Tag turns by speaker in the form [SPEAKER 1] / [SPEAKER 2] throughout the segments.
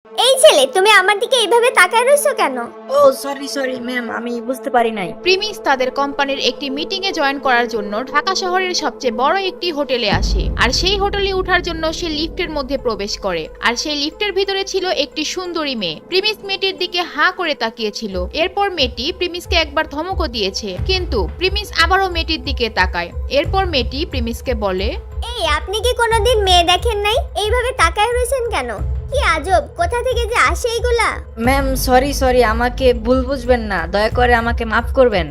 [SPEAKER 1] এই ছেলে, তুমি আমার দিকে এইভাবে তাকায় রইছো কেন?
[SPEAKER 2] ও সরি ম্যাম, আমি বুঝতে পারি নাই।
[SPEAKER 3] প্রিমিস তাদের কোম্পানির একটি মিটিং এ জয়েন করার জন্য ঢাকা শহরের সবচেয়ে বড় একটি হোটেলে আসে। আর সেই হোটেলে ওঠার জন্য সে লিফটের মধ্যে প্রবেশ করে। আর সেই লিফটের ভিতরে ছিল একটি সুন্দরী মেয়ে। প্রিমিস মেয়েটির দিকে হাঁ করে তাকিয়েছিল। এরপর মেয়েটি প্রিমিসকে একবার ধমকও দিয়েছে, কিন্তু প্রিমিস আবারও মেয়েটির দিকে তাকায়। এরপর মেয়েটি প্রিমিসকে বলে,
[SPEAKER 1] এই, আপনি কি কোনোদিন মেয়ে দেখেন নাই? এইভাবে তাকায় রইছেন কেন? কি আজব, কোথা থেকে যে আসে এইগুলা?
[SPEAKER 2] ম্যাম সরি, আমাকে ভুল বুঝবেন না, দয়া করে আমাকে মাফ করবেন।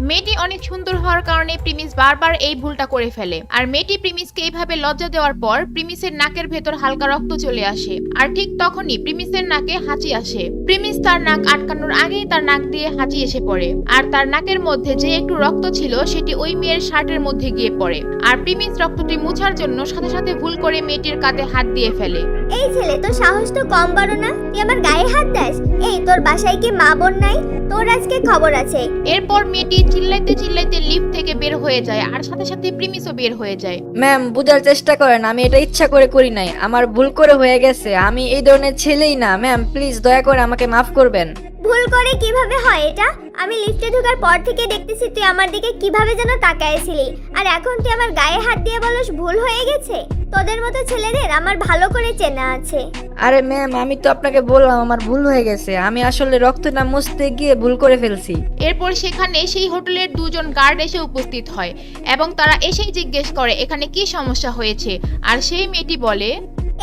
[SPEAKER 3] মেয়েটি অনেক সুন্দর হওয়ার কারণে প্রিমিস বারবার এই ভুলটা করে ফেলে। আর মেয়েটি প্রিমিসকে এইভাবে লজ্জা দেওয়ার পর প্রিমিসের নাকের ভেতর হালকা রক্ত চলে আসে। আর ঠিক তখনই প্রিমিসের নাকে হাঁচি আসে। প্রিমিস তার নাক আটকানোর আগেই তার নাক দিয়ে হাঁচি এসে পড়ে। আর তার নাকের মধ্যে যে একটু রক্ত ছিল সেটি ওই মেয়ের শার্টের মধ্যে গিয়ে পড়ে। আর প্রিমিস রক্তটি মুছার জন্য সাথে সাথে ভুল করে মেয়েটির কাঁধে হাত দিয়ে ফেলে।
[SPEAKER 1] এই ছেলে, তোর সাহস তো কম বড় না, তুই আমার গায়ে হাত দাস? এই, তোর বাসায় কি মা বোন নাই? তোর আজকে খবর আছে।
[SPEAKER 3] এরপর মেয়েটি চিল্লাইতে চিল্লাইতে লিফট থেকে বের হয়ে যায়। আর সাথে সাথে প্রিমিসও বের হয়ে যায়।
[SPEAKER 2] ম্যাম বুঝার চেষ্টা করেন, আমি এটা ইচ্ছা করে করি নাই, আমার ভুল করে হয়ে গেছে। আমি এই ধরনের ছেলেই না ম্যাম, প্লিজ দয়া করে আমাকে মাফ করবেন।
[SPEAKER 1] ভুল করে কিভাবে হয় এটা? আমি লিফটে ঢোকার পর থেকে দেখতেছি তুই আমার দিকে কিভাবে যেন তাকায়ছিলি, আর এখন তুই আমার গায়ে হাত দিয়ে বলস ভুল হয়ে গেছে? তোদের মতো ছেলেদের আমার ভালো করে চেনা আছে।
[SPEAKER 2] আরে ম্যাম, আমি তো আপনাকে বললাম আমার ভুল হয়ে গেছে, আমি আসলে রক্ত না মুছতে গিয়ে ভুল করে ফেলছি।
[SPEAKER 3] এরপর সেখানে সেই হোটেলের দুজন গার্ড এসে উপস্থিত হয় এবং তারা এসেই জিজ্ঞেস করে এখানে কি সমস্যা হয়েছে। আর সেই মেয়েটি বলে,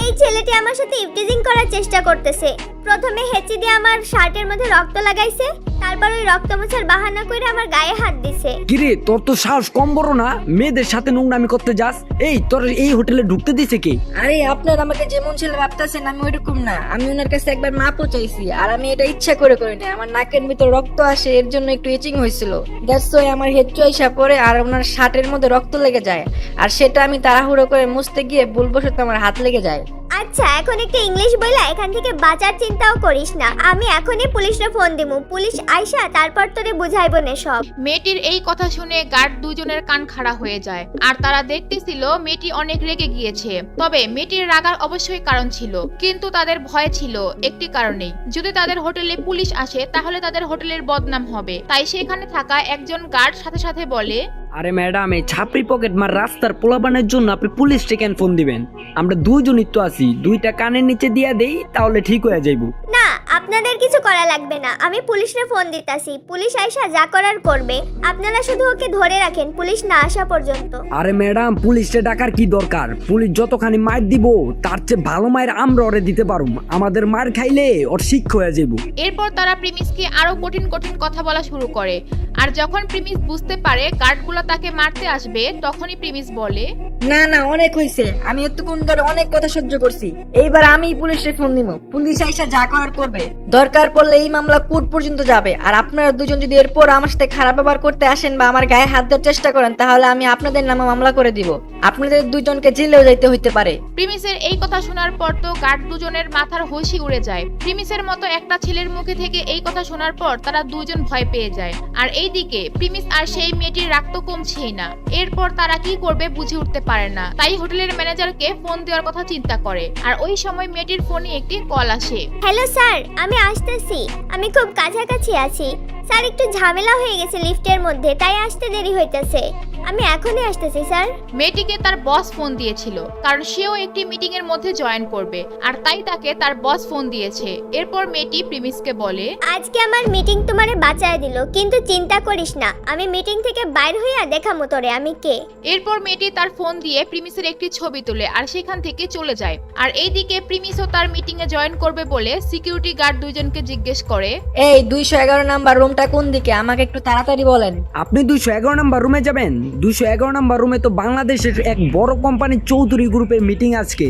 [SPEAKER 1] এই ছেলেটি আমার সাথে ইভটিজিং করার চেষ্টা করতেছে। প্রথমে হেঁচি দিয়ে আমার শার্টের মধ্যে রক্ত লাগাইছে, তারপর ওই রক্ত মোছার বাহানা করে আমার গায়ে হাত দিছে।
[SPEAKER 4] কিরে, তোর তো সাহস কম বড় না, মেয়েদের সাথে নোংরামি করতে যাস? এই, তোর এই হোটেলে ঢুকতে দিছে কে?
[SPEAKER 2] আরে আপনার আমাকে যেমন ছেলে ভাবতেছেন আমি ওইরকম না, আমি ওনার কাছে একবার মাপও চাইছি। আর আমি এটা ইচ্ছা করে করি না, আমার নাকের ভিতর রক্ত আসে, এর জন্য একটু ইচিং হয়েছিল। দ্যাটস ওয়াই আমার হেড চয়েসা পরে আর ওনার শার্টের মধ্যে রক্ত লেগে যায়। আর সেটা আমি তাড়াহুড়ো করে মুছতে গিয়ে ভুলবশত আমার হাত লেগে যায়।
[SPEAKER 1] আচ্ছা, এখন একটু ইংলিশ বইলা এখান থেকে বাঁচার চিন্তাও করিস না। আমি এখনই পুলিশে ফোন দিমু, পুলিশ আইসা তারপর তোরে বুঝাইবো না সব।
[SPEAKER 3] মেয়েটির এই কথা শুনে গার্ড দুজনের কান খাড়া হয়ে যায়। আর তারা দেখতেছিল মেয়েটি অনেক রেগে গিয়েছে। তবে মেয়েটির রাগার অবশ্যই কারণ ছিল, কিন্তু তাদের ভয় ছিল একটি কারণেই, যদি তাদের হোটেলে পুলিশ আসে তাহলে তাদের হোটেলের বদনাম হবে। তাই সেখানে থাকা একজন গার্ড সাথে সাথে বলে,
[SPEAKER 4] আরে ম্যাডাম, এই ছাপড়ি পকেট মার রাস্তার পোলাপানের জন্য আপনি পুলিশ কেন ফোন দিবেন? আমরা দুইজনই তো আছি, দুইটা কানের নিচে দিয়া দেই তাহলে ঠিক হয়ে যাইব।
[SPEAKER 1] না, আপনাদের কিছু করা লাগবে না, আমি পুলিশে ফোন দিতাছি। পুলিশ আইসা যা করার করবে। আপনারা শুধু ওকে ধরে রাখেন পুলিশ না আসা পর্যন্ত।
[SPEAKER 4] আরে ম্যাডাম, পুলিশে ডাকার কি দরকার? পুলিশ যতখানি মার দিব তার চেয়ে ভালো মায়ের আমরা ওরে দিতে পারুম। আমাদের মার খাইলে ওর শিক্ষা হয়ে যাইব।
[SPEAKER 3] এরপর তারা প্রিমিসকে আরো কঠিন কঠিন কথা বলা শুরু করে। আর যখন প্রিমিস বুঝতে পারে গার্ডগুলো তাকে মারতে আসবে, তখনই প্রিমিস বলে,
[SPEAKER 2] না অনেক হয়েছে, আমি এতক্ষণ ধরে অনেক কথা সহ্য করছি, এইবার আমি পুলিশে ফোন দিব। পুলিশ আইসা যা করার করবে, দরকার পড়লে এই মামলা কোর্ট পর্যন্ত যাবে। আর আপনারা দুজন যদি এরপর আমার সাথে খারাপ ব্যবহার করতে আসেন বা আমার গায়ে হাত দেওয়ার চেষ্টা করেন, তাহলে আমি আপনাদের নামে মামলা করে দিব। আপনাদের দুজনকে জেলেও যাইতে হইতে পারে।
[SPEAKER 3] প্রিমিসের এই কথা শোনার পর তো গার্ড দুজনের মাথার হোশই উড়ে যায়। প্রিমিসের মতো একটা ছেলের মুখে থেকে এই কথা শোনার পর তারা দুজন ভয় পেয়ে যায়। আর এইদিকে প্রিমিস আর সেই মেয়েটির রাগ তো কমছেই না। এরপর তারা কি করবে বুঝে উঠতে পারে না, তাই হোটেলের ম্যানেজারকে ফোন দেওয়ার কথা চিন্তা করে। আর ওই সময় মেয়েটির ফোনে একটি কল আসে।
[SPEAKER 1] হ্যালো স্যার, আমি আসতেছি, আমি খুব কাছাকাছি আছি। স্যার, একটু ঝামেলা হয়ে গেছে লিফটের মধ্যে, তাই আসতে দেরি হইতেছে। আমি এখনই আসতেছি স্যার।
[SPEAKER 3] মেয়েটিকে তার বস ফোন দিয়েছিল, কারণ সেও একটি মিটিং এর মধ্যে জয়েন করবে, আর তাই তাকে তার বস ফোন দিয়েছে। এরপর মেয়েটি প্রিমিসকে বলে,
[SPEAKER 1] আজকে আমার মিটিং তোমারে বাঁচায় দিল, কিন্তু চিন্তা করিস না, আমি মিটিং থেকে বাইর হইয়া দেখামু তোরে আমি কে।
[SPEAKER 3] এরপর মেয়েটি তার ফোন দিয়ে প্রিমিসের একটি ছবি তোলে আর সেখান থেকে চলে যায়। আর এইদিকে প্রিমিসও তার মিটিং এ জয়েন করবে বলে সিকিউরিটি গার্ড দুইজনকে জিজ্ঞেস করে,
[SPEAKER 2] এই 211 নাম্বার রুমটা কোন দিকে, আমাকে একটু তাড়াতাড়ি বলেন।
[SPEAKER 4] আপনি 211 নাম্বার রুমে যাবেন? 211 নাম্বার রুমে তো বাংলাদেশের এক বড় কোম্পানির চৌধুরী গ্রুপের মিটিং আজকে,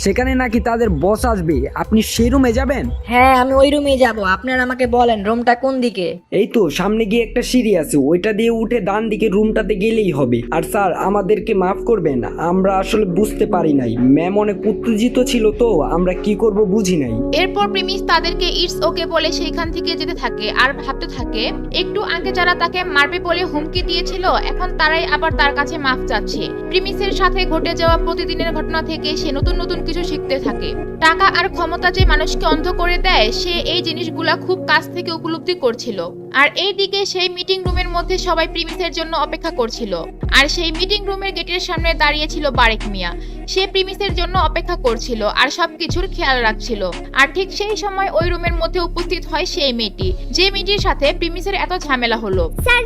[SPEAKER 4] সেখানে নাকি তাদের বস আসবে। আপনি সেই রুমে যাবেন?
[SPEAKER 2] হ্যাঁ, আমি ওই রুমেই যাব। আপনারা আমাকে বলেন রুমটা কোন দিকে।
[SPEAKER 4] এই তো সামনে গিয়ে একটা সিঁড়ি আছে, ওইটা দিয়ে উঠে ডান দিকে রুমটাতে গেলেই হবে। আর স্যার, আমাদেরকে মাফ করবেন, আমরা আসলে বুঝতে পারি নাই, ম্যাম অনেক উত্তেজিত ছিল তো আমরা কি করব বুঝি নাই।
[SPEAKER 3] এরপর প্রিমিস তাদেরকে ইটস ওকে বলে সেইখান থেকে যেতে থাকে। আর ভাবতে থাকে, একটু আগে যারা তাকে মারবে বলে হুমকি দিয়েছিল, এখন তারাই আবার তার কাছে মাফ চাচ্ছে। প্রিমিসের সাথে ঘটে যাওয়া প্রতিদিনের ঘটনা থেকে সে নতুন নতুন সবকিছু শিখতে থাকে। টাকা আর ক্ষমতা যে মানুষকে অন্ধ করে দেয়, সে এই জিনিসগুলা খুব কাছ থেকে উপলব্ধি করছিল। আর এইদিকে সেই মিটিং রুমের মধ্যে সবাই প্রিমিসের জন্য অপেক্ষা করছিল। আর সেই মিটিং রুমের গেটের সামনে দাঁড়িয়ে ছিল বারেক মিয়া। সে প্রিমিসের জন্য অপেক্ষা করছিল আর সবকিছুর খেয়াল রাখছিল। আর ঠিক সেই সময় ওই রুমের মধ্যে উপস্থিত হয় সেই মেয়েটি, যে মেয়েটির সাথে প্রিমিসের এত ঝামেলা হলো।
[SPEAKER 1] স্যার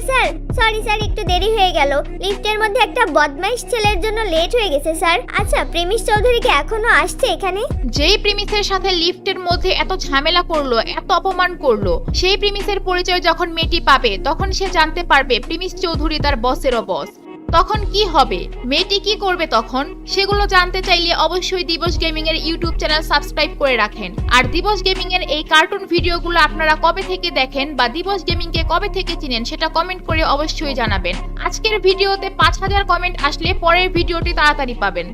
[SPEAKER 1] সরি স্যার, একটু দেরি হয়ে গেল। লিফটের মধ্যে একটা বদমাইশ ছেলের জন্য লেট হয়ে গেছে স্যার। আচ্ছা, প্রেমিস চৌধুরী কি এখনো আসছে এখানে?
[SPEAKER 3] যেই প্রিমিসের সাথে লিফটের মধ্যে এত ঝামেলা করলো, এত অপমান করলো, সেই প্রিমিসের পরিচয় যখন মেয়েটি পাবে, তখন সে জানতে পারবে প্রিমিস চৌধুরী তার বসেরও বস। তখন কি হবে, মেয়েটি কি করবে তখন, সেগুলো জানতে চাইলে অবশ্যই দিবস গেমিং এর ইউটিউব চ্যানেল সাবস্ক্রাইব করে রাখেন। আর দিবস গেমিং এর এই কার্টুন ভিডিওগুলো আপনারা কবে থেকে দেখেন বা দিবস গেমিং কে কবে থেকে চিনেন, সেটা কমেন্ট করে অবশ্যই জানাবেন। আজকের ভিডিওতে 5000 কমেন্ট আসলে পরের ভিডিওটি তাড়াতাড়ি পাবেন।